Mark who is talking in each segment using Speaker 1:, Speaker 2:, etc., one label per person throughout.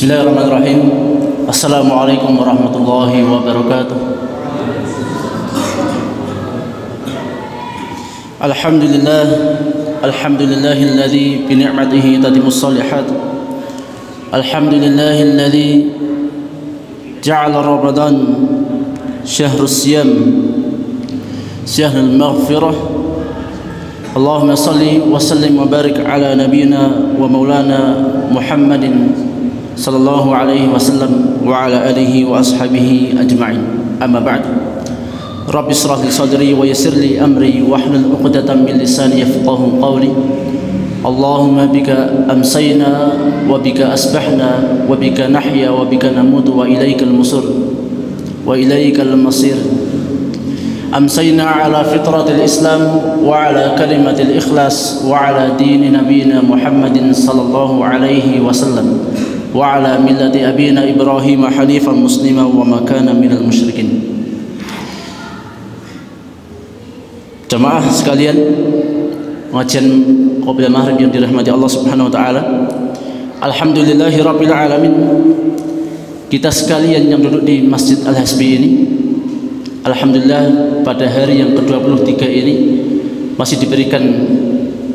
Speaker 1: Bismillahirrahmanirrahim. Assalamualaikum warahmatullahi wabarakatuh. Alhamdulillah, alhamdulillahilladzi bi ni'matihi tatimmus shalihat. Alhamdulillahilladzi ja'ala Ramadan syahrus siyam, syahrul maghfirah. Allahumma salli wa sallim wa barik ala nabiyyina wa maulana Muhammadin sallallahu alaihi wasallam wa ala alihi wa ashabihi ajma'in. Amma ba'd. Rabbi shrah li sadri wa yassir li amri wa hlul 'uqdatam min lisani yafqahu qawli. Allahumma bika amsayna wa bika asbahna wa bika nahya wa bika namutu wa ilaikal musir wa ilaikal masir. أمسينا على فطرة الإسلام وعلى كلمة الإخلاص وعلى دين نبينا محمد صلى الله عليه وسلم وعلى ملة أبينا إبراهيم حنيفا مسلما وما كان من المشركين. Jamaah sekalian, pengajian Qabla Maghrib yang dirahmati Allah Subhanahu wa taala. Alhamdulillahirabbil alamin. Kita sekalian yang duduk di Masjid Al-Hasbi ini, alhamdulillah pada hari yang ke-23 ini masih diberikan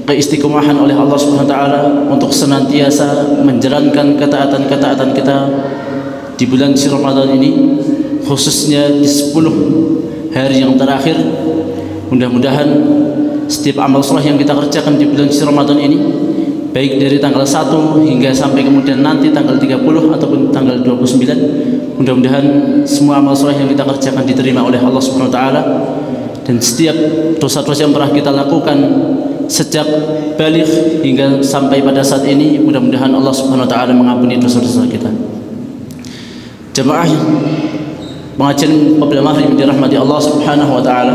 Speaker 1: keistiqomahan oleh Allah Subhanahu wa taala untuk senantiasa menjalankan ketaatan-ketaatan kita di bulan suci Ramadan ini, khususnya di 10 hari yang terakhir. Mudah-mudahan setiap amal saleh yang kita kerjakan di bulan suci Ramadan ini, baik dari tanggal 1 hingga sampai kemudian nanti tanggal 30 ataupun tanggal 29, mudah-mudahan semua amal saleh yang kita kerjakan diterima oleh Allah Subhanahu wa taala, dan setiap dosa-dosa yang pernah kita lakukan sejak baligh hingga sampai pada saat ini, mudah-mudahan Allah Subhanahu wa taala mengampuni dosa-dosa kita. Jemaah pengajian Qabla Maghrib dirahmati Allah Subhanahu wa taala,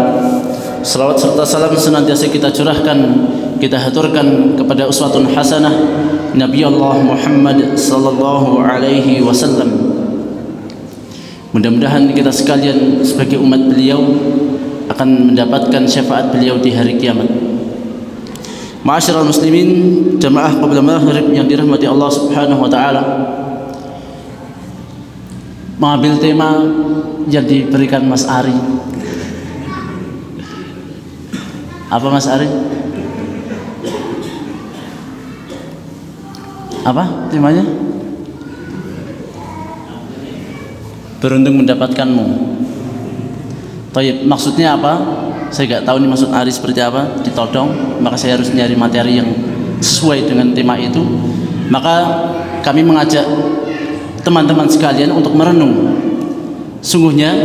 Speaker 1: salawat serta salam senantiasa kita curahkan, kita haturkan kepada uswatun hasanah Nabi Allah Muhammad sallallahu alaihi wasallam. Mudah-mudahan kita sekalian sebagai umat beliau akan mendapatkan syafaat beliau di hari kiamat. Ma'asyiral muslimin, jamaah Qabla Maghrib yang dirahmati Allah Subhanahu wa taala, mengambil tema yang diberikan Mas Ari. Apa Mas Ari? Apa temanya? Beruntung mendapatkanmu. Taib, maksudnya apa? Saya nggak tahu nih maksud Ari seperti apa. Ditodong, maka saya harus nyari materi yang sesuai dengan tema itu. Maka kami mengajak teman-teman sekalian untuk merenung. Sungguhnya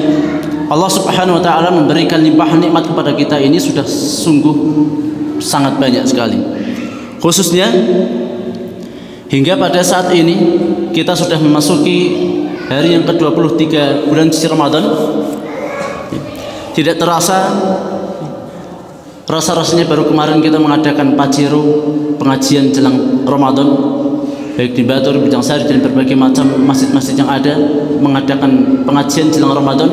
Speaker 1: Allah Subhanahu wa taala memberikan limpahan nikmat kepada kita ini sudah sungguh sangat banyak sekali. Khususnya hingga pada saat ini kita sudah memasuki hari yang ke-23 bulan suci Ramadan. Tidak terasa, rasa-rasanya baru kemarin kita mengadakan pajero, pengajian jelang Ramadan, baik di Batur, Bijangsari dan berbagai macam masjid-masjid yang ada, mengadakan pengajian jelang Ramadan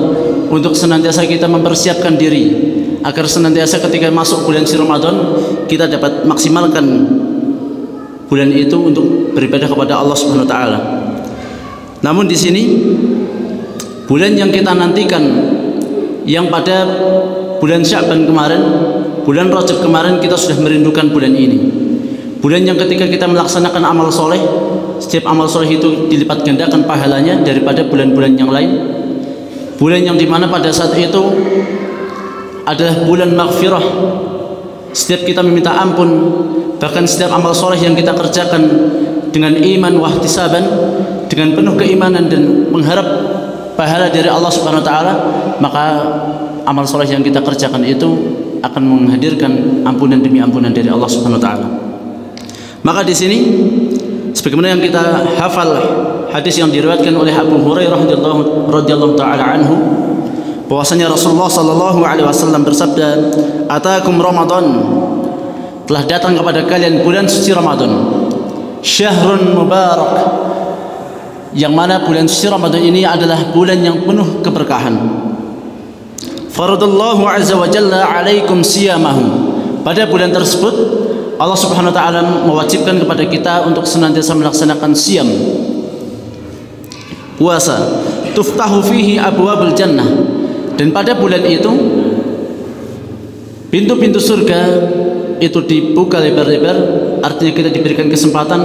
Speaker 1: untuk senantiasa kita mempersiapkan diri agar senantiasa ketika masuk bulan suci Ramadan kita dapat maksimalkan bulan itu untuk beribadah kepada Allah Subhanahu wa taala. Namun di sini bulan yang kita nantikan, yang pada bulan Sya'ban kemarin, bulan Rajab kemarin kita sudah merindukan bulan ini. Bulan yang ketika kita melaksanakan amal soleh, setiap amal soleh itu dilipat gandakan pahalanya daripada bulan-bulan yang lain. Bulan yang dimana pada saat itu adalah bulan maghfirah. Setiap kita meminta ampun, bahkan setiap amal soleh yang kita kerjakan dengan iman wahtisaban, dengan penuh keimanan dan mengharap pahala dari Allah Subhanahu wa taala, maka amal soleh yang kita kerjakan itu akan menghadirkan ampunan demi ampunan dari Allah Subhanahu wa taala. Maka di sini sebagaimana yang kita hafal hadis yang diriwayatkan oleh Abu Hurairah radhiyallahu taala anhu, bahwasanya Rasulullah sallallahu alaihi wasallam bersabda, "Atakum Ramadan." Telah datang kepada kalian bulan suci Ramadan. Syahrun mubarak, yang mana bulan suci Ramadan ini adalah bulan yang penuh keberkahan. Faradallahu azza wa jalla alaikum siyamahu. Pada bulan tersebut Allah Subhanahu wa taala mewajibkan kepada kita untuk senantiasa melaksanakan siam. puasa, tuftahu fihi abwabul jannah, dan pada bulan itu pintu-pintu surga itu dibuka lebar-lebar. Artinya kita diberikan kesempatan,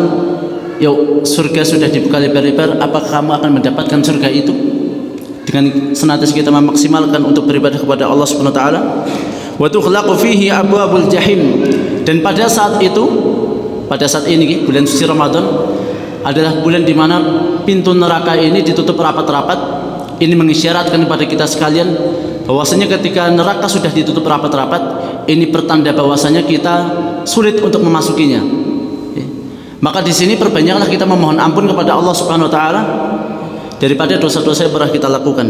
Speaker 1: yuk surga sudah dibuka lebar-lebar, apakah kamu akan mendapatkan surga itu? Dengan senantiasa kita memaksimalkan untuk beribadah kepada Allah Subhanahu wa taala. Wa tughlaqu fihi abwabul jahim, dan pada saat itu, pada saat ini bulan suci Ramadan adalah bulan di mana pintu neraka ini ditutup rapat-rapat. Ini mengisyaratkan kepada kita sekalian bahwasanya ketika neraka sudah ditutup rapat-rapat, ini pertanda bahwasanya kita sulit untuk memasukinya. Maka di sini perbanyaklah kita memohon ampun kepada Allah Subhanahu wa taala daripada dosa-dosa yang pernah kita lakukan.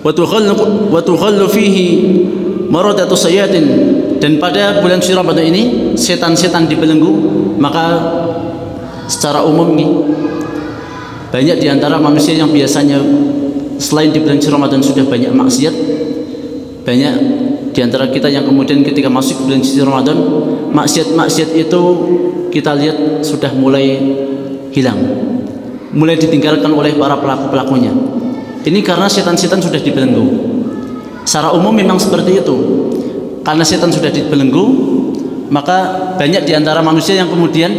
Speaker 1: Wa tughallu fihi maradatu sayatin, dan pada bulan suci Ramadan ini setan-setan dibelenggu. Maka secara umum nih, banyak di antara manusia yang biasanya selain di bulan suci Ramadan sudah banyak maksiat, banyak di antara kita yang kemudian ketika masuk bulan suci Ramadan, maksiat-maksiat itu kita lihat sudah mulai hilang, mulai ditinggalkan oleh para pelaku-pelakunya. Ini karena setan-setan sudah dibelenggu. Secara umum memang seperti itu. Karena setan sudah dibelenggu, maka banyak di antara manusia yang kemudian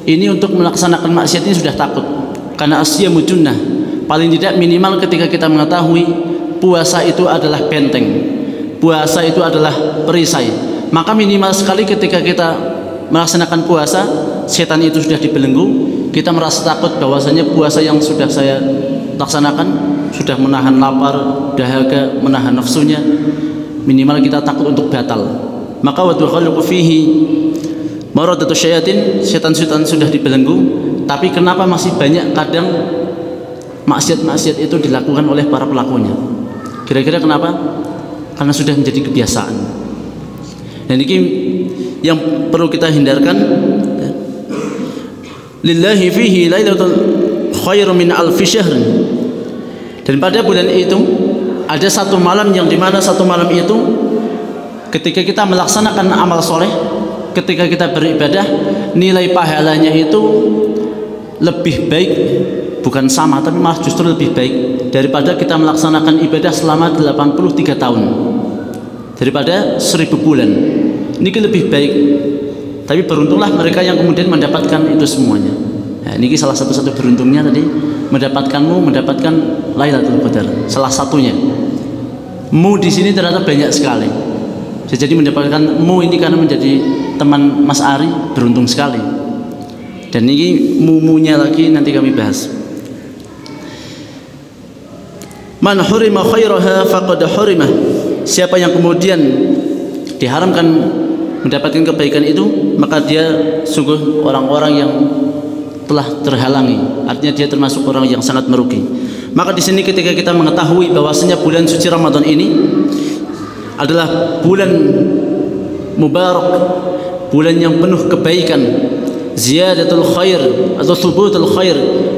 Speaker 1: ini untuk melaksanakan maksiat ini sudah takut. Karena asyamu junnah, paling tidak minimal ketika kita mengetahui puasa itu adalah benteng, puasa itu adalah perisai, maka minimal sekali ketika kita melaksanakan puasa, setan itu sudah dibelenggu, kita merasa takut bahwasanya puasa yang sudah saya laksanakan sudah menahan lapar, dahaga, menahan nafsunya, minimal kita takut untuk batal. Maka wa tukhaliqu fihi maradatu syayatin, setan-setan sudah dibelenggu, tapi kenapa masih banyak kadang maksiat-maksiat itu dilakukan oleh para pelakunya? Kira-kira kenapa? Karena sudah menjadi kebiasaan. Dan ini yang perlu kita hindarkan. Lillahi fihi lailatul khairu min alfi syahr. Dan pada bulan itu ada satu malam yang dimana satu malam itu ketika kita melaksanakan amal soleh, ketika kita beribadah, nilai pahalanya itu lebih baik, bukan sama tapi malah justru lebih baik daripada kita melaksanakan ibadah selama 83 tahun, daripada 1000 bulan. Ini lebih baik. Tapi beruntunglah mereka yang kemudian mendapatkan itu semuanya. Nah, ini salah satu beruntungnya tadi, mendapatkan Lailatul Qadar. Salah satunya. Mu di sini ternyata banyak sekali. Jadi mendapatkan mu ini karena menjadi teman Mas Ari, beruntung sekali. Dan ini mumunya lagi nanti kami bahas. Man hurima khairaha faqad hurimah. Siapa yang kemudian diharamkan mendapatkan kebaikan itu, maka dia sungguh orang-orang yang telah terhalangi. Artinya dia termasuk orang yang sangat merugi. Maka di sini ketika kita mengetahui bahwasanya bulan suci Ramadan ini adalah bulan mubarak, bulan yang penuh kebaikan, ziyadatul khair atau thubutul khair,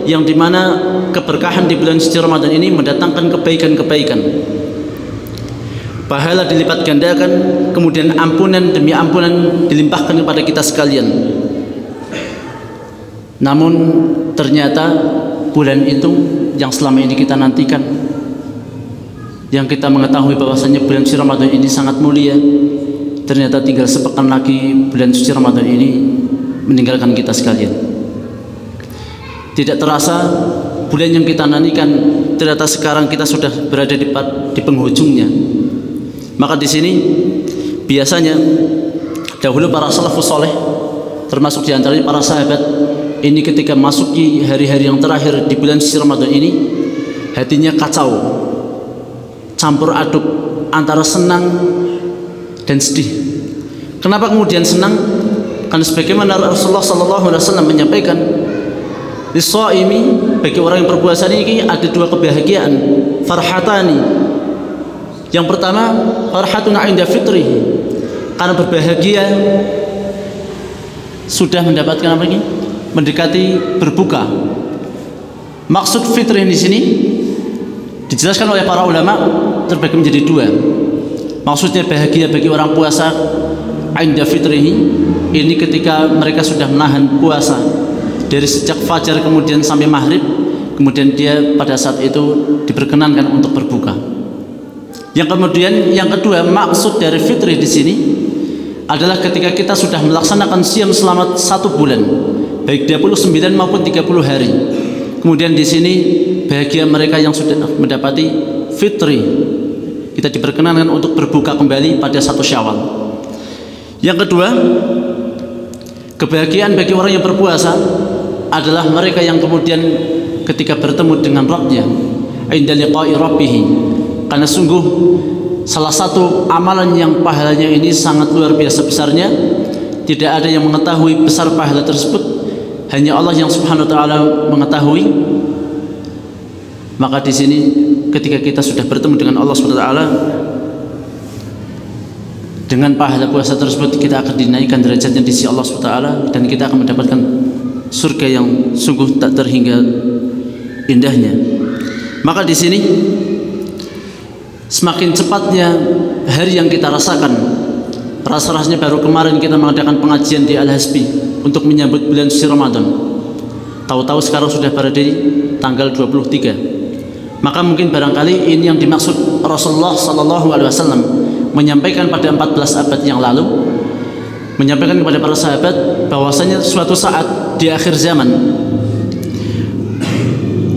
Speaker 1: yang dimana keberkahan di bulan suci Ramadan ini mendatangkan kebaikan-kebaikan, pahala dilipat gandakan, kemudian ampunan demi ampunan dilimpahkan kepada kita sekalian. Namun ternyata bulan itu yang selama ini kita nantikan, yang kita mengetahui bahwasanya bulan suci Ramadan ini sangat mulia, ternyata tinggal sepekan lagi bulan suci Ramadan ini meninggalkan kita sekalian. Tidak terasa bulan yang kita nantikan ternyata sekarang kita sudah berada di penghujungnya. Maka di sini biasanya dahulu para salafus saleh, termasuk di antaranya para sahabat, ini ketika masuki hari-hari yang terakhir di bulan suci Ramadan ini, hatinya kacau, campur aduk antara senang dan sedih. Kenapa kemudian senang? Karena sebagaimana Rasulullah SAW menyampaikan, lis-shaimi, bagi orang yang berpuasa ini ada dua kebahagiaan, farhatani. Yang pertama, farhatun 'inda fitrihi, karena berbahagia sudah mendapatkan apa ini? Mendekati berbuka. Maksud fitrih di sini dijelaskan oleh para ulama terbagi menjadi dua. Maksudnya bahagia bagi orang puasa 'inda fitrihi, ini ketika mereka sudah menahan puasa dari sejak fajar kemudian sampai maghrib, kemudian dia pada saat itu diperkenankan untuk berbuka. Yang kemudian yang kedua, maksud dari fitri di sini adalah ketika kita sudah melaksanakan siam selama 1 bulan, baik 29 maupun 30 hari. Kemudian di sini bahagia mereka yang sudah mendapati fitri, kita diperkenankan untuk berbuka kembali pada 1 Syawal. Yang kedua, kebahagiaan bagi orang yang berpuasa adalah mereka yang kemudian ketika bertemu dengan Rabbnya, inda liqa'i rabbih, karena sungguh salah satu amalan yang pahalanya ini sangat luar biasa besarnya, tidak ada yang mengetahui besar pahala tersebut, hanya Allah yang Subhanahu wa taala mengetahui. Maka di sini ketika kita sudah bertemu dengan Allah Subhanahu wa taala, dengan pahala puasa tersebut kita akan dinaikkan derajatnya di sisi Allah Subhanahu wa taala, dan kita akan mendapatkan surga yang sungguh tak terhingga indahnya. Maka di sini semakin cepatnya hari yang kita rasakan, rasa-rasanya baru kemarin kita mengadakan pengajian di Al-Hasbi untuk menyambut bulan suci Ramadan. Tahu-tahu sekarang sudah berada di tanggal 23. Maka mungkin barangkali ini yang dimaksud Rasulullah sallallahu alaihi wasallam menyampaikan pada 14 abad yang lalu, menyampaikan kepada para sahabat bahwasanya suatu saat di akhir zaman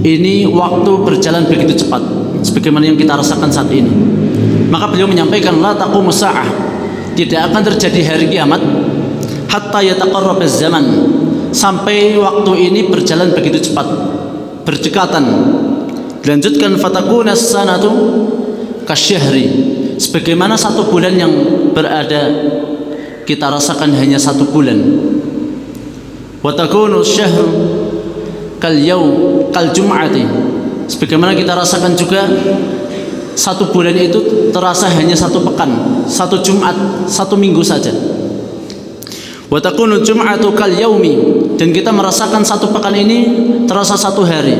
Speaker 1: ini waktu berjalan begitu cepat sebagaimana yang kita rasakan saat ini. Maka beliau menyampaikan, la taqumus sa'ah, tidak akan terjadi hari kiamat hatta yataqarrabaz zaman, sampai waktu ini berjalan begitu cepat, berdekatan. Dilanjutkan, fatakunas sanatu kasyahri, sebagaimana 1 bulan yang berada kita rasakan hanya 1 bulan. Wa takunu syahru kal yaum kal jum'ati, sebagaimana kita rasakan juga 1 bulan itu terasa hanya 1 pekan, 1 Jumat, 1 minggu saja. Wa takunu jum'atu kal yaumi, dan kita merasakan 1 pekan ini terasa 1 hari.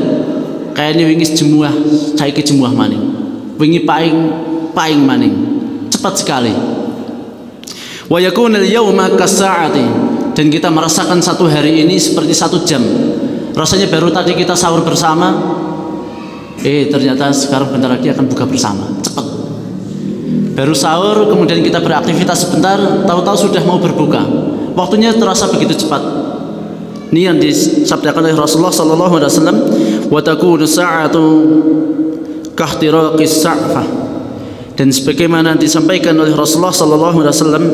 Speaker 1: Kayak ini wingi jemuah, saiki jemuah maning, wingi paing maning, cepat sekali. Wa yakunul yauma kasa'ati, dan kita merasakan 1 hari ini seperti 1 jam. Rasanya baru tadi kita sahur bersama, ternyata sekarang bentar lagi akan buka bersama, cepat. Baru sahur, kemudian kita beraktivitas sebentar, tahu-tahu sudah mau berbuka. Waktunya terasa begitu cepat. Ini yang disabdakan oleh Rasulullah sallallahu alaihi wasallam, wa takunu sa'atu kahtiraqis sa'fah, dan sebagaimana disampaikan oleh Rasulullah sallallahu alaihi wasallam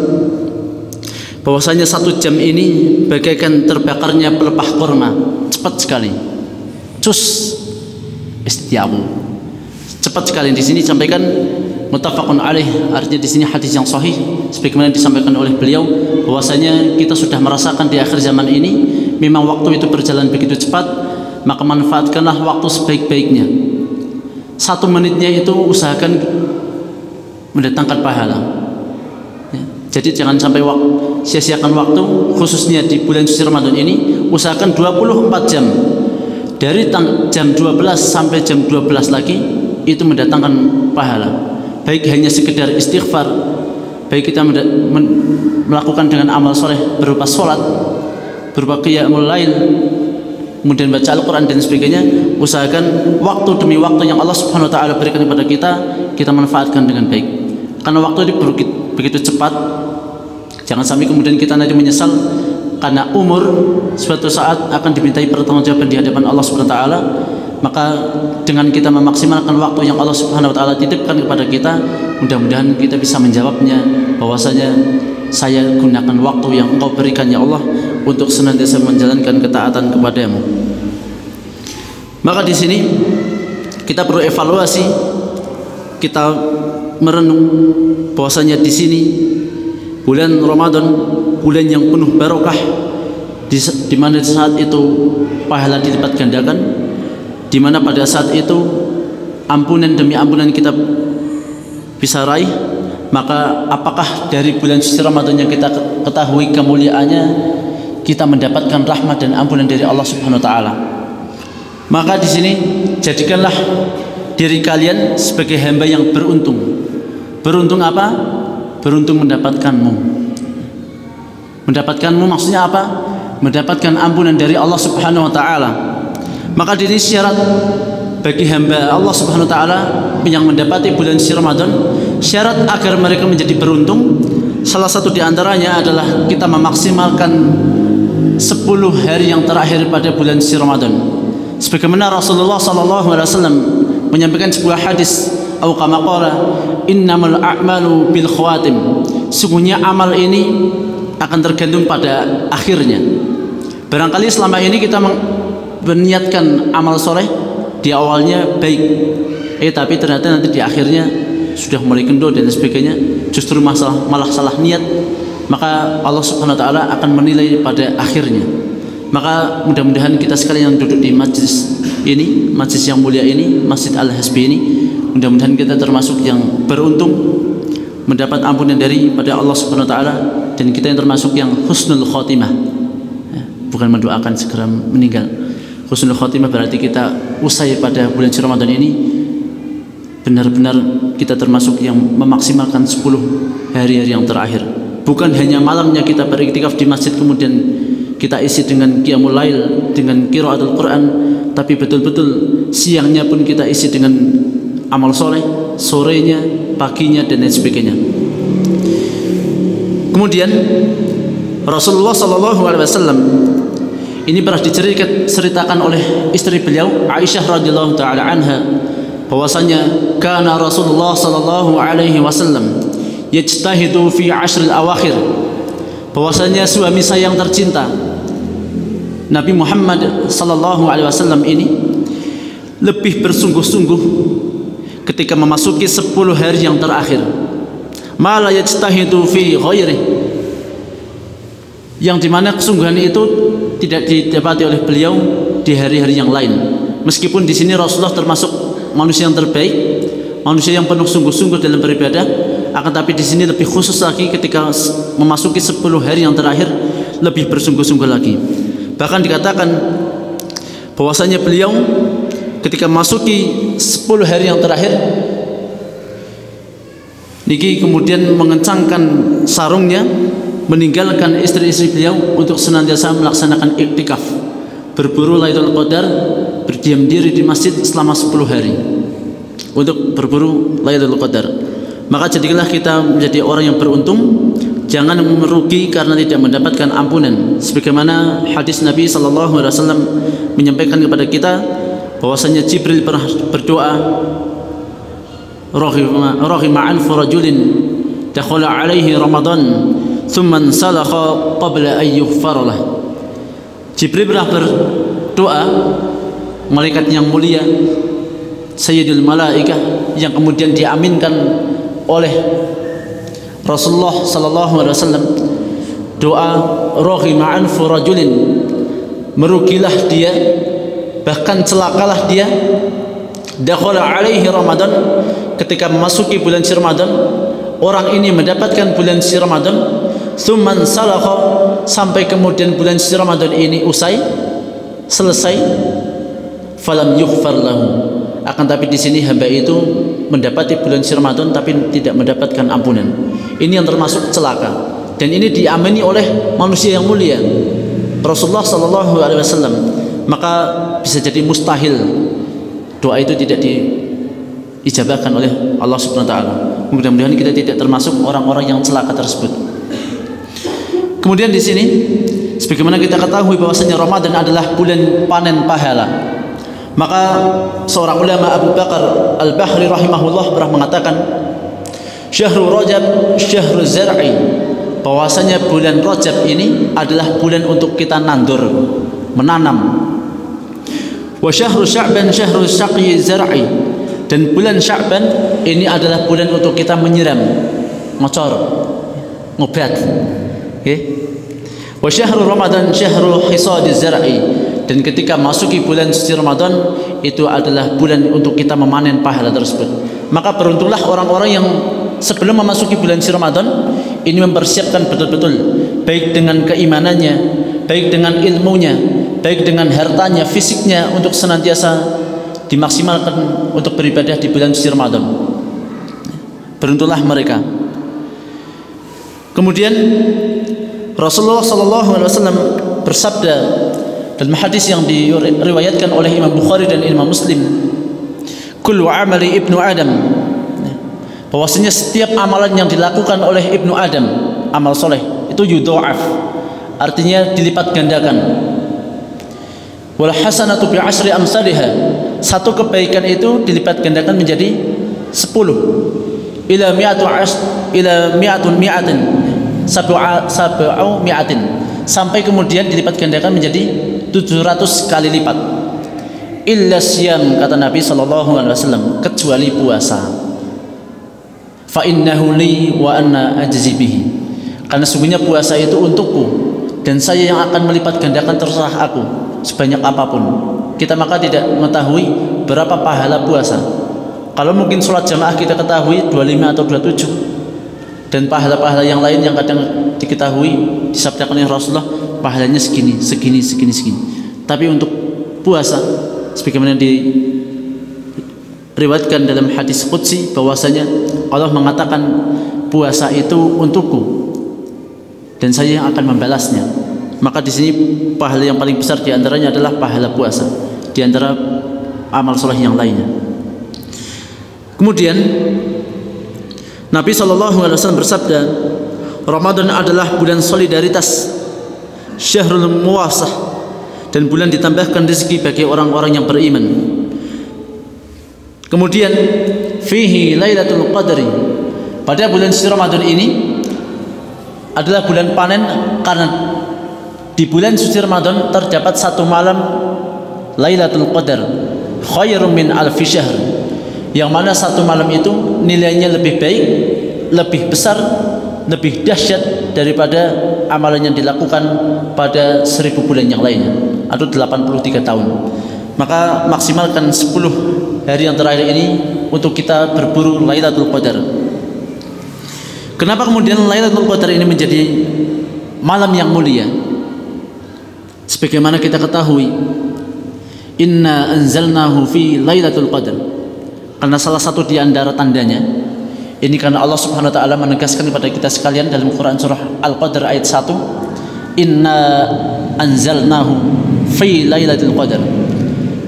Speaker 1: bahwasanya 1 jam ini bagaikan terbakarnya pelepah kurma, cepat sekali. Cus istiamu, cepat sekali. Di sini disampaikan muttafaqun alaih, artinya di sini hadis yang sahih sebagaimana disampaikan oleh beliau bahwasanya kita sudah merasakan di akhir zaman ini memang waktu itu berjalan begitu cepat, maka manfaatkanlah waktu sebaik-baiknya. 1 menitnya itu usahakan mendatangkan pahala. Jadi jangan sampai sia-siakan waktu, khususnya di bulan suci Ramadan ini. Usahakan 24 jam, dari jam 12 sampai jam 12 lagi itu mendatangkan pahala. Baik hanya sekedar istighfar, baik kita melakukan dengan amal soleh berupa sholat, berupa qiyamul lail, kemudian baca Al-Quran dan sebagainya. Usahakan waktu demi waktu yang Allah Subhanahu wa taala berikan kepada kita manfaatkan dengan baik, karena waktu ini begitu cepat. Jangan sampai kemudian kita nanti menyesal, karena umur suatu saat akan dimintai pertanggungjawaban di hadapan Allah Subhanahu wa taala. Maka dengan kita memaksimalkan waktu yang Allah Subhanahu wa taala titipkan kepada kita, mudah-mudahan kita bisa menjawabnya bahwasanya saya gunakan waktu yang Engkau berikan ya Allah untuk senantiasa menjalankan ketaatan kepadamu. Maka di sini kita perlu evaluasi, kita merenung bahwasanya di sini bulan Ramadan, bulan yang penuh barokah, di mana saat itu pahala dilipat gandakan, di mana pada saat itu ampunan demi ampunan kita bisa raih. Maka apakah dari bulan suci Ramadan yang kita ketahui kemuliaannya, kita mendapatkan rahmat dan ampunan dari Allah Subhanahu wa taala? Maka di sini jadikanlah diri kalian sebagai hamba yang beruntung. Beruntung apa? Beruntung mendapatkanmu. Mendapatkanmu maksudnya apa? Mendapatkan ampunan dari Allah Subhanahu wa taala. Maka ini syarat bagi hamba Allah Subhanahu wa taala yang mendapati bulan suci Ramadan, syarat agar mereka menjadi beruntung, salah satu di antaranya adalah kita memaksimalkan 10 hari yang terakhir pada bulan suci Ramadan. Sebagaimana Rasulullah sallallahu alaihi wasallam menyampaikan sebuah hadis, atau kama qala, innamal a'malu bil khawatim. Sungguhnya amal ini akan tergantung pada akhirnya. Barangkali selama ini kita berniatkan amal soleh di awalnya baik, tapi ternyata nanti di akhirnya sudah mulai kendor dan sebagainya, justru malah salah niat, maka Allah Subhanahu wa taala akan menilai pada akhirnya. Maka mudah-mudahan kita sekalian yang duduk di majlis ini, majlis yang mulia ini, Masjid Al-Hasbi ini, mudah-mudahan kita termasuk yang beruntung mendapat ampunan daripada Allah Subhanahu wa taala, dan kita yang termasuk yang husnul khotimah, bukan mendoakan segera meninggal. Husnul khotimah berarti kita usai pada bulan Ramadan ini benar-benar kita termasuk yang memaksimalkan 10 hari-hari yang terakhir. Bukan hanya malamnya kita beriktikaf di masjid kemudian kita isi dengan qiyamul lail, dengan qiraatul Quran, tapi betul-betul siangnya pun kita isi dengan amal soleh, sorenya, paginya, dan lain sebagainya. Kemudian Rasulullah sallallahu alaihi wasallam ini pernah diceritakan oleh istri beliau Aisyah radhiyallahu taala anha, bahwasanya kana Rasulullah sallallahu alaihi wasallam yajtahidu fi ashril awakhir, bahwasanya suami saya yang tercinta Nabi Muhammad sallallahu alaihi wasallam ini lebih bersungguh-sungguh ketika memasuki 10 hari yang terakhir. Ma la yajtahidu fi ghairi, yang dimana kesungguhan itu tidak didapati oleh beliau di hari-hari yang lain. Meskipun di sini Rasulullah termasuk manusia yang terbaik, manusia yang penuh sungguh-sungguh dalam beribadah, akan tapi di sini lebih khusus lagi ketika memasuki 10 hari yang terakhir lebih bersungguh-sungguh lagi. Bahkan dikatakan bahwasanya beliau ketika memasuki 10 hari yang terakhir niki kemudian mengencangkan sarungnya, meninggalkan istri-istri beliau untuk senantiasa melaksanakan iktikaf, berburu Lailatul Qadar, berdiam diri di masjid selama 10 hari untuk berburu Lailatul Qadar. Maka jadilah kita menjadi orang yang beruntung, jangan merugi karena tidak mendapatkan ampunan. Sebagaimana hadis Nabi sallallahu alaihi wasallam menyampaikan kepada kita bahwasanya Jibril pernah berdoa, rahima anfu rajulin dakhala alaihi Ramadan thumma salakha qabla an yughfar lah. Jibril pernah berdoa, malaikat yang mulia, Sayyidul Malaikah, yang kemudian diaminkan oleh Rasulullah sallallahu alaihi wasallam, doa rahima anfu rajulin, merugilah dia, bahkan celakalah dia, dakhala alaihi Ramadan, ketika memasuki bulan Ramadan, orang ini mendapatkan bulan Ramadan, tsumman salakha, sampai kemudian bulan Ramadan ini usai, selesai, falam yughfar lahu, akan tapi di sini hamba itu mendapati bulan Ramadan tapi tidak mendapatkan ampunan. Ini yang termasuk celaka, dan ini diamini oleh manusia yang mulia, Rasulullah sallallahu alaihi wasallam. Maka bisa jadi mustahil doa itu tidak diijabahkan oleh Allah Subhanahu wa taala. Mudah-mudahan kita tidak termasuk orang-orang yang celaka tersebut. Kemudian di sini sebagaimana kita ketahui bahwasanya Ramadan adalah bulan panen pahala. Maka seorang ulama Abu Bakar Al-Bahri rahimahullah pernah mengatakan, Syahrul Rajab syahrul zar'i, bahwasanya bulan Rajab ini adalah bulan untuk kita nandur, menanam. Wa syahrul Sya'ban syahrul syaqyi zar'i, dan bulan Sya'ban ini adalah bulan untuk kita menyiram, ngocor, ngobat. Wa syahrul Ramadan syahrul hisadi zar'i, dan ketika masuki bulan suci Ramadan itu adalah bulan untuk kita memanen pahala tersebut. Maka beruntunglah orang-orang yang sebelum memasuki bulan suci Ramadan ini mempersiapkan betul-betul, baik dengan keimanannya, baik dengan ilmunya, baik dengan hartanya, fisiknya, untuk senantiasa dimaksimalkan untuk beribadah di bulan suci Ramadan. Beruntunglah mereka. Kemudian Rasulullah sallallahu alaihi wasallam bersabda
Speaker 2: dalam hadis yang diriwayatkan oleh Imam Bukhari dan Imam Muslim, kullu amali ibnu Adam, bahwasanya setiap amalan yang dilakukan oleh ibnu Adam, amal soleh itu yudha'af, artinya dilipat gandakan. Wal hasanatu bi asyri amsalha, satu kebaikan itu dilipat gandakan menjadi 10 ila mi'atun mi'atin sab'u mi'atin, sampai kemudian dilipat gandakan menjadi 700 kali lipat. Illa siyam, kata Nabi SAW, kecuali puasa. Fa innahu li wa anna ajzi bihi, karena sungguhnya puasa itu untukku dan saya yang akan melipat gandakan terserah aku sebanyak apapun. Kita maka tidak mengetahui berapa pahala puasa. Kalau mungkin sholat jamaah kita ketahui 25 atau 27, dan pahala-pahala yang lain yang kadang diketahui disabdakan oleh Rasulullah pahalanya segini. Tapi untuk puasa, sebagaimana diriwayatkan dalam hadis qudsi, bahwasanya Allah mengatakan puasa itu untukku dan saya yang akan membalasnya. Maka di sini pahala yang paling besar diantaranya adalah pahala puasa, diantara amal soleh yang lainnya. Kemudian Nabi SAW bersabda, Ramadan adalah bulan solidaritas, syahrul muwasah, dan bulan ditambahkan rezeki bagi orang-orang yang beriman. Kemudian fihi lailatul qadri, pada bulan suci Ramadan ini adalah bulan panen, karena di bulan suci Ramadan terdapat satu malam Lailatul Qadar khairum min alfi syahr, yang mana satu malam itu nilainya lebih baik, lebih besar, lebih dahsyat daripada amalan yang dilakukan pada 1000 bulan yang lainnya atau 83 tahun. Maka maksimalkan 10 hari yang terakhir ini untuk kita berburu Lailatul Qadar. Kenapa kemudian Lailatul Qadar ini menjadi malam yang mulia? Sebagaimana kita ketahui, inna anzalnahu fi Lailatul Qadar, karena salah satu di antara tandanya ini karena Allah Subhanahu wa taala menegaskan kepada kita sekalian dalam Quran surah Al-Qadr ayat 1, inna anzalnahu fi Lailatul Qadar,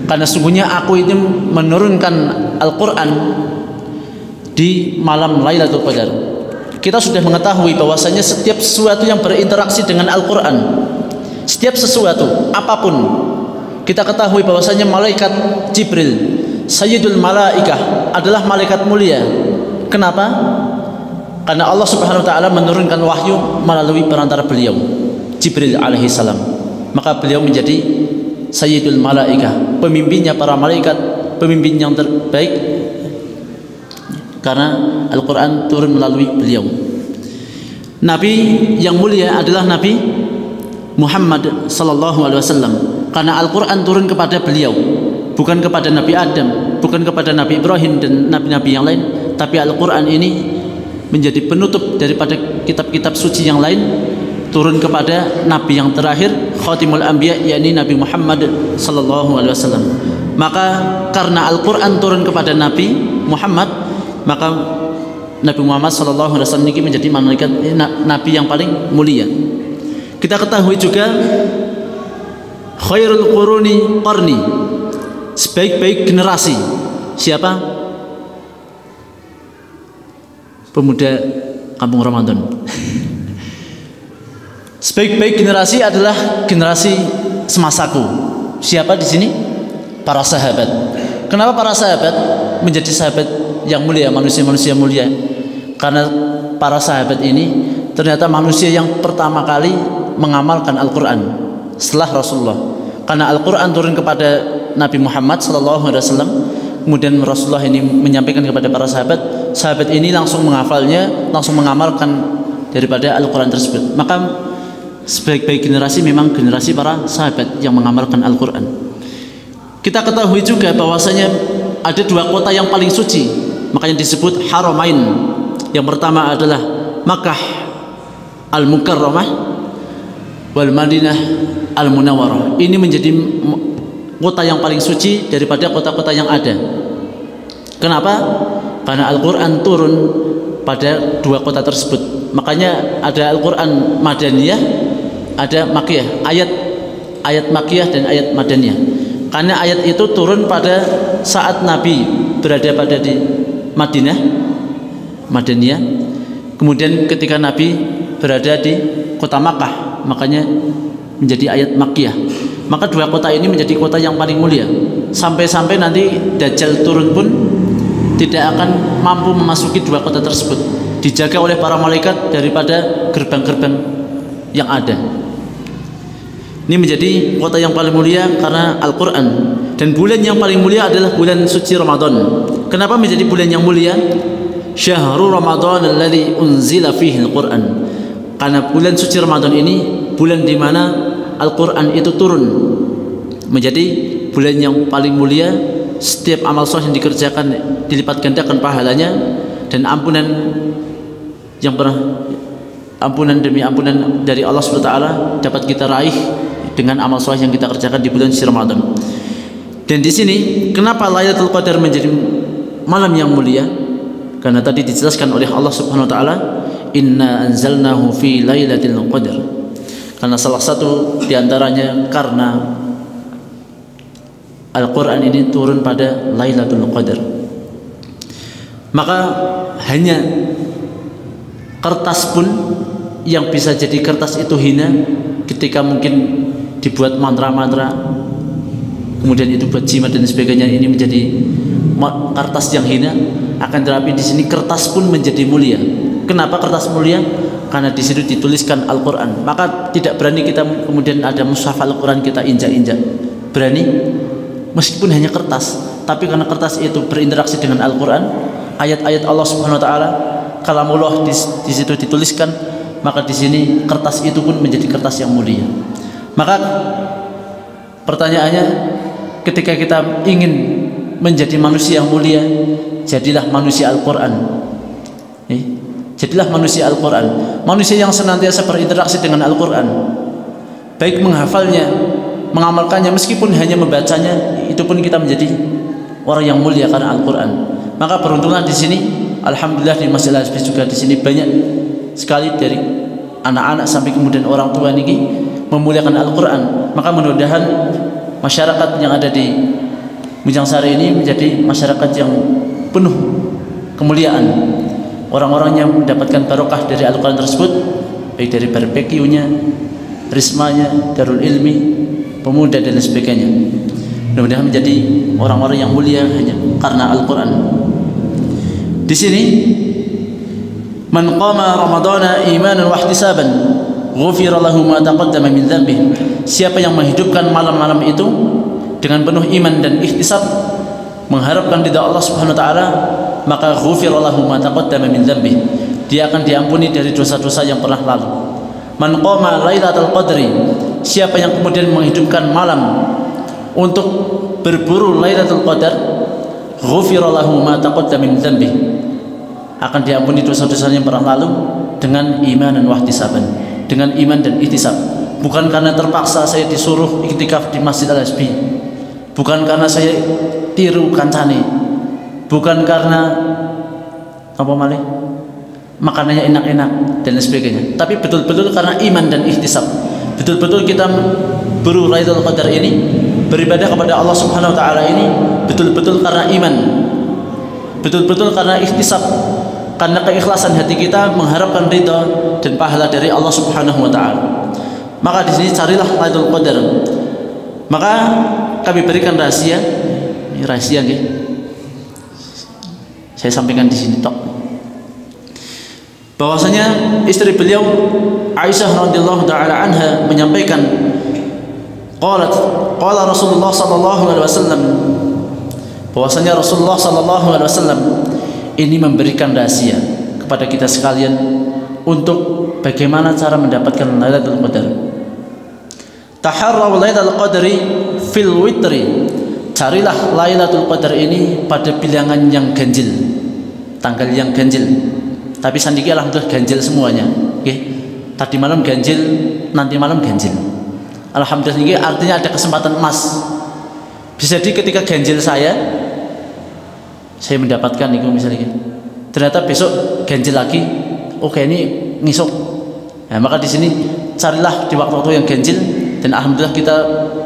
Speaker 2: karena sungguhnya aku ini menurunkan Al-Quran di malam Lailatul Qadar. Kita sudah mengetahui bahwasanya setiap sesuatu yang berinteraksi dengan Al-Quran, setiap sesuatu apapun, kita ketahui bahwasanya malaikat Jibril, Sayyidul Malaikah, adalah malaikat mulia. Kenapa? Karena Allah Subhanahu wa taala menurunkan wahyu melalui perantara beliau, Jibril alaihi salam. Maka beliau menjadi Sayyidul Malaikah, pemimpinnya para malaikat, pemimpin yang terbaik, karena Al-Quran turun melalui beliau. Nabi yang mulia adalah Nabi Muhammad sallallahu alaihi wasallam, karena Al-Quran turun kepada beliau, bukan kepada Nabi Adam, bukan kepada Nabi Ibrahim dan nabi-nabi yang lain, tapi Al-Quran ini menjadi penutup daripada kitab-kitab suci yang lain, turun kepada Nabi yang terakhir, Khatimul Anbiya, yakni Nabi Muhammad sallallahu alaihi wasallam. Maka karena Al-Quran turun kepada Nabi Muhammad, maka Nabi Muhammad sallallahu alaihi wasallam ini menjadi malaikat Nabi yang paling mulia. Kita ketahui juga khairul quruni qarni, sebaik-baik generasi. Siapa? Pemuda kampung Ramadan. Sebaik-baik generasi adalah generasi semasaku. Siapa di sini? Para sahabat. Kenapa para sahabat menjadi sahabat yang mulia, manusia-manusia mulia? Karena para sahabat ini ternyata manusia yang pertama kali mengamalkan Al-Quran setelah Rasulullah. Karena Al-Quran turun kepada Nabi Muhammad SAW, kemudian Rasulullah ini menyampaikan kepada para sahabat. Sahabat ini langsung menghafalnya, langsung mengamalkan daripada Al-Quran tersebut. Maka sebaik-baik generasi memang generasi para sahabat yang mengamalkan Al-Quran. Kita ketahui juga bahwasanya ada dua kota yang paling suci, makanya disebut Haramain. Yang pertama adalah Makkah Al-Mukarramah wal Madinah Al-Munawwarah. Ini menjadi kota yang paling suci daripada kota-kota yang ada. Kenapa? Karena Al-Quran turun pada dua kota tersebut. Makanya ada Al-Quran Madaniyah, ada Makkiyah. Ayat ayat Makkiyah dan ayat Madaniyah. Karena ayat itu turun pada saat Nabi berada pada di Madaniyah. Kemudian ketika Nabi berada di kota Makkah, makanya menjadi ayat Makkiyah. Maka dua kota ini menjadi kota yang paling mulia. Sampai-sampai nanti Dajjal turun pun tidak akan mampu memasuki dua kota tersebut. Dijaga oleh para malaikat daripada gerbang-gerbang yang ada. Ini menjadi kota yang paling mulia karena Al-Quran. Dan bulan yang paling mulia adalah bulan suci Ramadan. Kenapa menjadi bulan yang mulia? Syahrul Ramadan alladzi unzila fihi Al-Quran. Karena bulan suci Ramadan ini bulan di mana Al-Quran itu turun. Menjadi bulan yang paling mulia. Setiap amal soleh yang dikerjakan dilipat gandakan pahalanya, dan ampunan demi ampunan dari Allah SWT dapat kita raih dengan amal soleh yang kita kerjakan di bulan suci Ramadan. Dan di sini kenapa Lailatul Qadar menjadi malam yang mulia? Karena tadi dijelaskan oleh Allah Subhanahu wa taala, inna anzalnahu fi lailatul qadar. Karena salah satu diantaranya karena Al-Quran ini turun pada Lailatul Qadar. Maka hanya kertas pun yang bisa jadi kertas itu hina ketika mungkin dibuat mantra-mantra, kemudian itu buat jimat dan sebagainya, ini menjadi kertas yang hina. Akan tetapi di sini kertas pun menjadi mulia. Kenapa kertas mulia? Karena di situ dituliskan Al-Quran. Maka tidak berani kita kemudian ada mushaf Al-Quran kita injak-injak. Berani? Meskipun hanya kertas, tapi karena kertas itu berinteraksi dengan Al-Quran, ayat-ayat Allah Subhanahu wa taala, kalamullah di situ dituliskan, maka di sini kertas itu pun menjadi kertas yang mulia. Maka pertanyaannya, ketika kita ingin menjadi manusia yang mulia, jadilah manusia Al-Quran. Jadilah manusia Al-Quran, manusia yang senantiasa berinteraksi dengan Al-Quran, baik menghafalnya, mengamalkannya, meskipun hanya membacanya, itu pun kita menjadi orang yang mulia karena Al-Quran. Maka beruntunglah di sini, alhamdulillah di Masjid Al-Azhar juga di sini banyak sekali dari anak-anak sampai kemudian orang tua ini memuliakan Al-Quran. Maka mudah-mudahan masyarakat yang ada di Bujang Sari ini menjadi masyarakat yang penuh kemuliaan. Orang-orang yang mendapatkan barokah dari Al-Quran tersebut, baik dari barbekyunya, rismanya, darul ilmi, pemuda dan sebagainya. Mudah-mudahan menjadi orang-orang yang mulia hanya karena Al-Quran. Di sini, man qama ramadhana imanan wa ihtisaban ghufira lahu ma taqaddama min dhanbih. Siapa yang menghidupkan malam-malam itu dengan penuh iman dan ihtisab, mengharapkan ridha Allah Subhanahu wa taala, maka ghufira lahu ma taqaddama min dhanbih. Dia akan diampuni dari dosa-dosa yang pernah lalu. Man qama lailatul qadri, siapa yang kemudian menghidupkan malam untuk berburu Lailatul Qadar, ghufira lahu ma taqaddama min dhanbi, akan diampuni dosa-dosanya yang pernah lalu dengan iman dan wahtisaban, dengan iman dan ihtisab. Bukan karena terpaksa saya disuruh iktikaf di Masjid Al-Azhar, bukan karena saya tiru kancane, bukan karena apa malih makanannya enak-enak dan sebagainya, tapi betul-betul karena iman dan ihtisab. Betul-betul kita beru Lailatul Qadar ini, beribadah kepada Allah Subhanahu wa taala ini betul-betul karena iman, betul-betul karena ihtisab, karena keikhlasan hati kita mengharapkan ridha dan pahala dari Allah Subhanahu wa taala. Maka di sini carilah Lailatul Qadar. Maka kami berikan rahasia, ini rahasia nggih. Saya sampaikan di sini tok. Bahwasanya istri beliau Aisyah radhiyallahu taala anha menyampaikan, qala Rasulullah sallallahu alaihi wasallam, bahwasanya Rasulullah sallallahu alaihi wasallam ini memberikan rahasia kepada kita sekalian untuk bagaimana cara mendapatkan Lailatul Qadar. Taharraw Lailatul Qadri fil witri. Carilah Lailatul Qadar ini pada bilangan yang ganjil, tanggal yang ganjil. Tapi sandiki alhamdulillah ganjil semuanya. Okay. Tadi malam ganjil, nanti malam ganjil. Alhamdulillah ini artinya ada kesempatan emas. Bisa jadi ketika ganjil saya mendapatkan itu misalnya. Ternyata besok ganjil lagi. Oke, ini ngisuk. Nah, maka di sini carilah di waktu-waktu yang ganjil dan alhamdulillah kita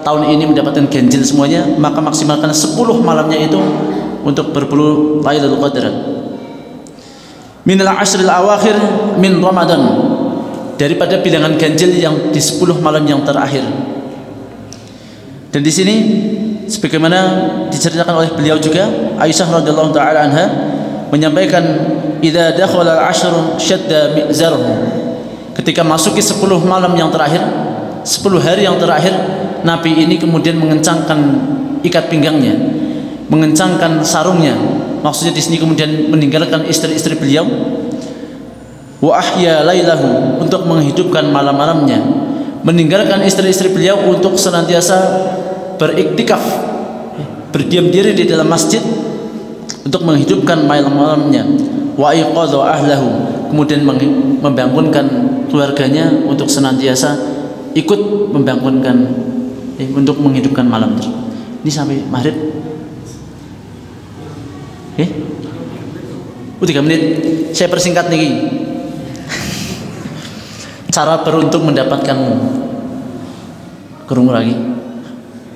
Speaker 2: tahun ini mendapatkan ganjil semuanya, maka maksimalkan 10 malamnya itu untuk berburu Lailatul Qadar. Minal ashril awakhir min Ramadan, daripada bilangan ganjil yang di 10 malam yang terakhir. Dan di sini sebagaimana diceritakan oleh beliau juga, Aisyah radhiyallahu taala anha menyampaikan, idza dakhala al-ashr shadda mi'zarhu, ketika masuki 10 malam yang terakhir, 10 hari yang terakhir, Nabi ini kemudian mengencangkan ikat pinggangnya, mengencangkan sarungnya. Maksudnya di sini kemudian meninggalkan istri-istri beliau, wa ahya lailahu, untuk menghidupkan malam-malamnya, meninggalkan istri-istri beliau untuk senantiasa beriktikaf, berdiam diri di dalam masjid untuk menghidupkan malam-malamnya. Wa iqadha ahlahu, kemudian membangunkan keluarganya untuk senantiasa ikut membangunkan, untuk menghidupkan malam tersebut. Ini sampai maghrib. 3 menit. Saya persingkat nih. Cara beruntung mendapatkanmu. Kerungu lagi,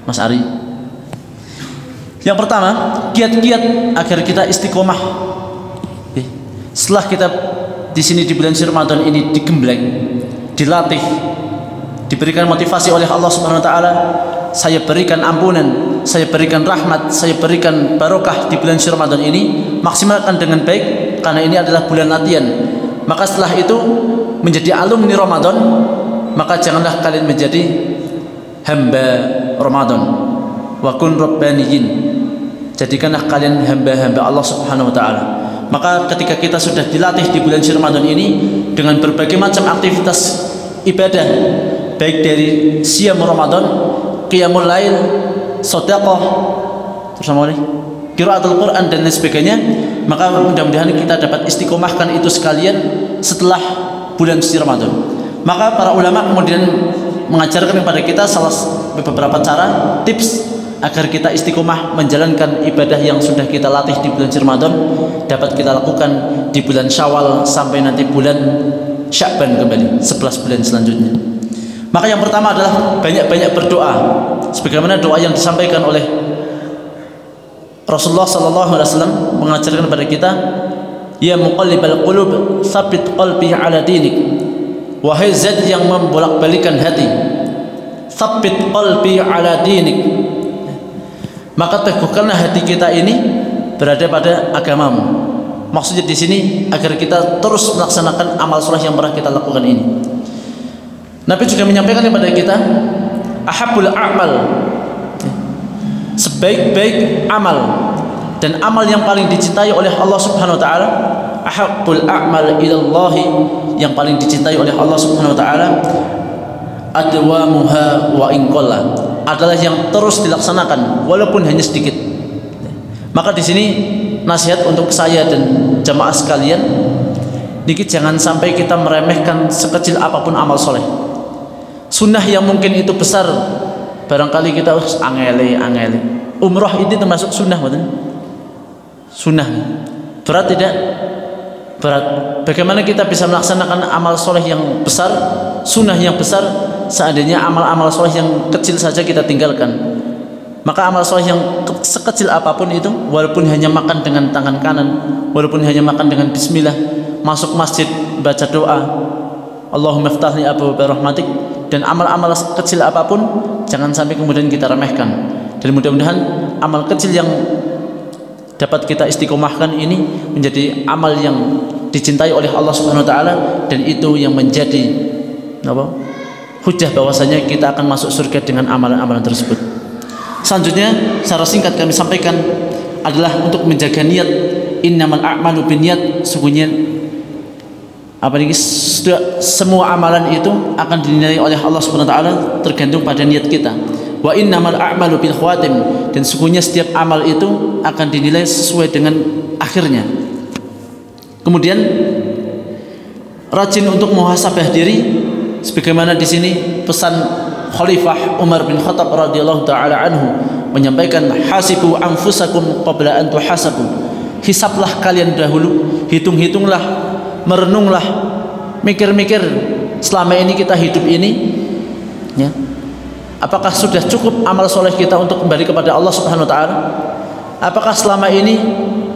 Speaker 2: Mas Ari. Yang pertama, kiat-kiat agar kita istiqomah. Setelah kita di sini di bulan Ramadan ini digembleng, dilatih, diberikan motivasi oleh Allah Subhanahu wa taala, saya berikan ampunan, saya berikan rahmat, saya berikan barokah di bulan Ramadan ini, maksimalkan dengan baik karena ini adalah bulan latihan. Maka setelah itu menjadi alumni Ramadan, maka janganlah kalian menjadi hamba Ramadan. Wa kun rabbaniyin, jadikanlah kalian hamba-hamba Allah Subhanahu wa taala. Maka ketika kita sudah dilatih di bulan Ramadan ini dengan berbagai macam aktivitas ibadah, baik dari siyam Ramadan, qiyamul lail, sedekah, terus qiraatul Quran dan lain sebagainya, maka mudah-mudahan kita dapat istiqomahkan itu sekalian setelah bulan suci Ramadan. Maka para ulama kemudian mengajarkan kepada kita beberapa cara, tips agar kita istiqomah menjalankan ibadah yang sudah kita latih di bulan Ramadan dapat kita lakukan di bulan Syawal sampai nanti bulan Sya'ban kembali, 11 bulan selanjutnya. Maka yang pertama adalah banyak-banyak berdoa, sebagaimana doa yang disampaikan oleh Rasulullah sallallahu alaihi wasallam mengajarkan kepada kita, ya muqallibal qulub tsabbit qalbi ala dinik, wahai zat yang membolak-balikan hati, tsabbit qalbi ala dinik, maka teguhkanlah hati kita ini berada pada agamamu. Maksudnya di sini agar kita terus melaksanakan amal soleh yang pernah kita lakukan ini. Nabi juga menyampaikan kepada kita, ahabbul a'mal, sebaik-baik amal dan amal yang paling dicintai oleh Allah Subhanahu wa taala, ahabbul a'mal ilallahi, yang paling dicintai oleh Allah Subhanahu wa taala, adwamuha wa in qalla, adalah yang terus dilaksanakan walaupun hanya sedikit. Maka di sini nasihat untuk saya dan jamaah sekalian, niki jangan sampai kita meremehkan sekecil apapun amal soleh. Sunnah yang mungkin itu besar, barangkali kita harus angele. Umrah ini termasuk sunnah, betul? Sunnah berat tidak? Berat. Bagaimana kita bisa melaksanakan amal soleh yang besar, sunnah yang besar, seandainya amal-amal soleh yang kecil saja kita tinggalkan? Maka amal soleh yang sekecil apapun itu, walaupun hanya makan dengan tangan kanan, walaupun hanya makan dengan bismillah, masuk masjid baca doa, Allahumma ftahli abwaaba rahmatik, dan amal-amal kecil apapun jangan sampai kemudian kita remehkan. Dan mudah-mudahan amal kecil yang dapat kita istiqomahkan ini menjadi amal yang dicintai oleh Allah Subhanahu wa taala, dan itu yang menjadi hujjah bahwasanya kita akan masuk surga dengan amalan-amalan tersebut. Selanjutnya secara singkat kami sampaikan adalah untuk menjaga niat. Innamal a'malu binniyat, sungguhnya semua amalan itu akan dinilai oleh Allah Subhanahu wa taala tergantung pada niat kita. Wa innamal a'malu bil khawatim, dan sungguhnya setiap amal itu akan dinilai sesuai dengan akhirnya. Kemudian rajin untuk muhasabah diri, sebagaimana di sini pesan Khalifah Umar bin Khattab radhiyallahu taala anhu menyampaikan, hasibu anfusakum qabla an tuhasabu, hisablah kalian dahulu, hitung-hitunglah, merenunglah, mikir-mikir selama ini kita hidup ini, ya, Apakah sudah cukup amal soleh kita untuk kembali kepada Allah Subhanahu wa taala? Apakah selama ini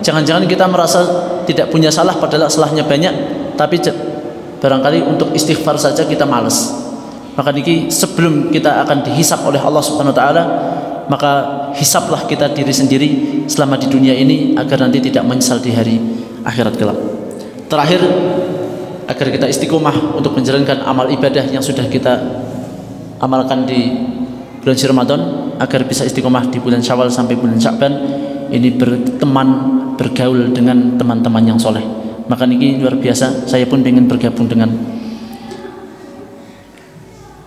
Speaker 2: jangan-jangan kita merasa tidak punya salah padahal salahnya banyak, tapi barangkali untuk istighfar saja kita malas. Maka niki sebelum kita akan dihisap oleh Allah Subhanahu wa taala, maka hisaplah kita diri sendiri selama di dunia ini agar nanti tidak menyesal di hari akhirat kelak. Terakhir, agar kita istiqomah untuk menjalankan amal ibadah yang sudah kita amalkan di bulan Ramadan, agar bisa istiqomah di bulan Syawal sampai bulan Sya'ban ini berteman, bergaul dengan teman-teman yang soleh. Maka ini luar biasa, saya pun ingin bergabung dengan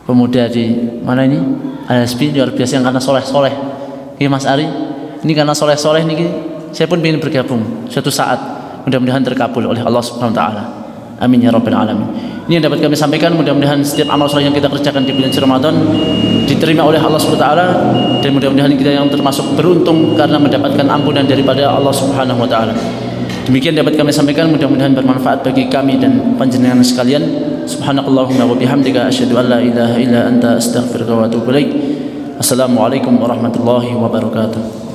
Speaker 2: pemuda di mana ini, ASB, luar biasa yang karena soleh-soleh. Ini Mas Ari, ini karena soleh-soleh ini saya pun ingin bergabung suatu saat, mudah-mudahan terkabul oleh Allah Subhanahu wa taala. Amin ya rabbal alamin. Ini yang dapat kami sampaikan, mudah-mudahan setiap amal soleh yang kita kerjakan di bulan Ramadan diterima oleh Allah Subhanahu wa taala, dan mudah-mudahan kita yang termasuk beruntung karena mendapatkan ampunan daripada Allah Subhanahu wa taala. Demikian dapat kami sampaikan, mudah-mudahan bermanfaat bagi kami dan panjenengan sekalian. Subhanakallahumma wa bihamdika asyhadu an la ilaha illa anta astaghfiruka wa atubu ilaik. Assalamualaikum warahmatullahi wabarakatuh.